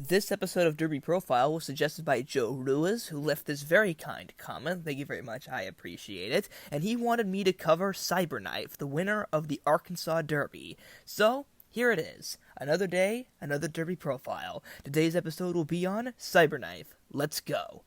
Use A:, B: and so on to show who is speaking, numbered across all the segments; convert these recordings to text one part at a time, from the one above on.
A: This episode of Derby Profile was suggested by Joe Ruiz, who left this very kind comment. Thank you very much, I appreciate it. And he wanted me to cover Cyberknife, the winner of the Arkansas Derby. So, here it is. Another day, another Derby Profile. Today's episode will be on Cyberknife. Let's go.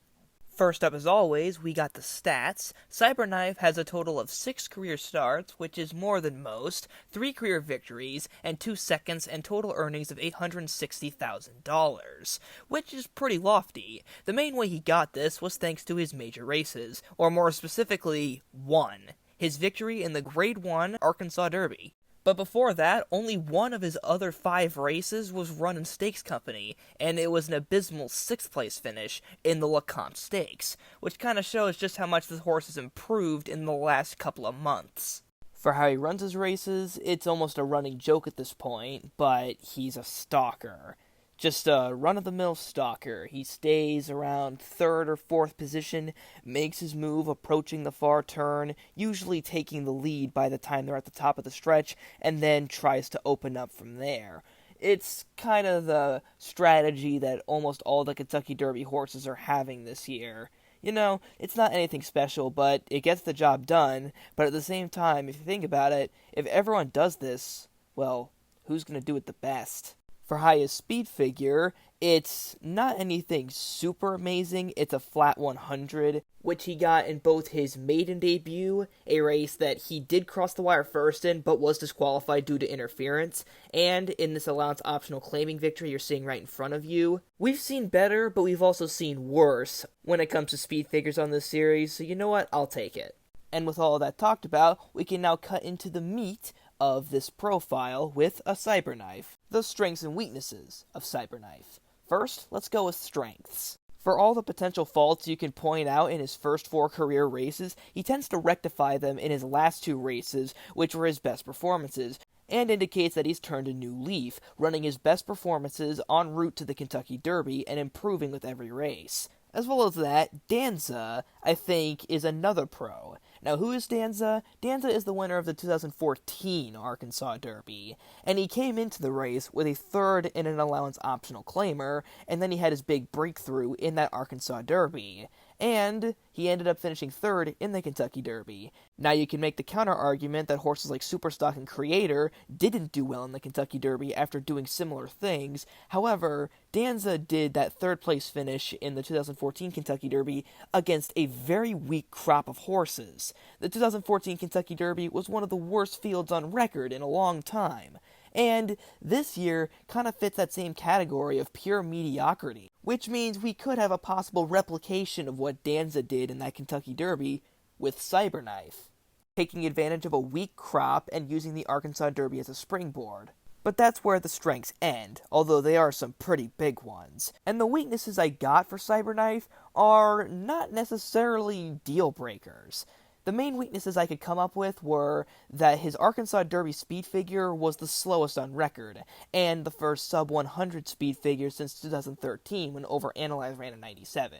A: First up, as always, we got the stats. Cyberknife has a total of 6 career starts, which is more than most, 3 career victories, and 2 seconds, and total earnings of $860,000, which is pretty lofty. The main way he got this was thanks to his major races, or more specifically, one. His victory in the Grade 1 Arkansas Derby. But before that, only one of his other 5 races was run in Stakes Company, and it was an abysmal 6th place finish in the LeCompte Stakes, which kind of shows just how much this horse has improved in the last couple of months. For how he runs his races, it's almost a running joke at this point, but he's a stalker. Just a run-of-the-mill stalker. He stays around 3rd or 4th position, makes his move approaching the far turn, usually taking the lead by the time they're at the top of the stretch, and then tries to open up from there. It's kind of the strategy that almost all the Kentucky Derby horses are having this year. You know, it's not anything special, but it gets the job done. But at the same time, if you think about it, if everyone does this, well, who's going to do it the best? For highest speed figure, it's not anything super amazing. It's a flat 100, which he got in both his maiden debut, a race that he did cross the wire first in, but was disqualified due to interference, and in this allowance optional claiming victory you're seeing right in front of you. We've seen better, but we've also seen worse when it comes to speed figures on this series, so you know what? I'll take it. And with all of that talked about, we can now cut into the meat of this profile with a Cyberknife. The strengths and weaknesses of Cyberknife. First, let's go with strengths. For all the potential faults you can point out in his first 4 career races, he tends to rectify them in his last 2 races, which were his best performances, and indicates that he's turned a new leaf, running his best performances en route to the Kentucky Derby and improving with every race. As well as that, Danza, I think, is another pro. Now, who is Danza? Danza is the winner of the 2014 Arkansas Derby, and he came into the race with a 3rd in an allowance optional claimer, and then he had his big breakthrough in that Arkansas Derby. And he ended up finishing 3rd in the Kentucky Derby. Now you can make the counter-argument that horses like Superstock and Creator didn't do well in the Kentucky Derby after doing similar things. However, Danza did that 3rd place finish in the 2014 Kentucky Derby against a very weak crop of horses. The 2014 Kentucky Derby was one of the worst fields on record in a long time. And this year kind of fits that same category of pure mediocrity, which means we could have a possible replication of what Danza did in that Kentucky Derby with Cyberknife, taking advantage of a weak crop and using the Arkansas Derby as a springboard. But that's where the strengths end, although they are some pretty big ones. And the weaknesses I got for Cyberknife are not necessarily deal breakers. The main weaknesses I could come up with were that his Arkansas Derby speed figure was the slowest on record, and the first sub-100 speed figure since 2013 when Overanalyze ran a 97.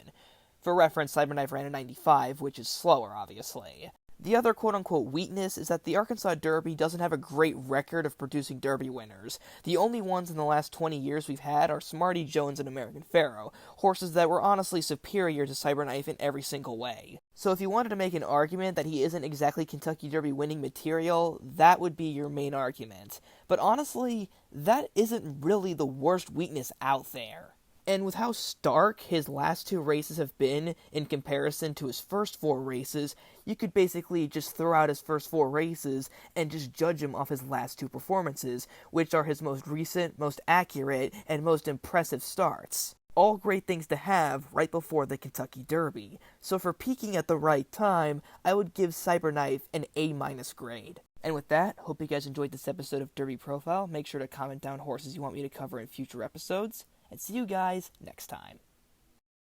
A: For reference, Cyberknife ran a 95, which is slower, obviously. The other quote-unquote weakness is that the Arkansas Derby doesn't have a great record of producing Derby winners. The only ones in the last 20 years we've had are Smarty Jones and American Pharoah, horses that were honestly superior to Cyberknife in every single way. So if you wanted to make an argument that he isn't exactly Kentucky Derby winning material, that would be your main argument. But honestly, that isn't really the worst weakness out there. And with how stark his last 2 races have been in comparison to his first 4 races, you could basically just throw out his first 4 races and just judge him off his last 2 performances, which are his most recent, most accurate, and most impressive starts. All great things to have right before the Kentucky Derby. So for peaking at the right time, I would give Cyberknife an A- grade. And with that, hope you guys enjoyed this episode of Derby Profile. Make sure to comment down horses you want me to cover in future episodes. And see you guys next time.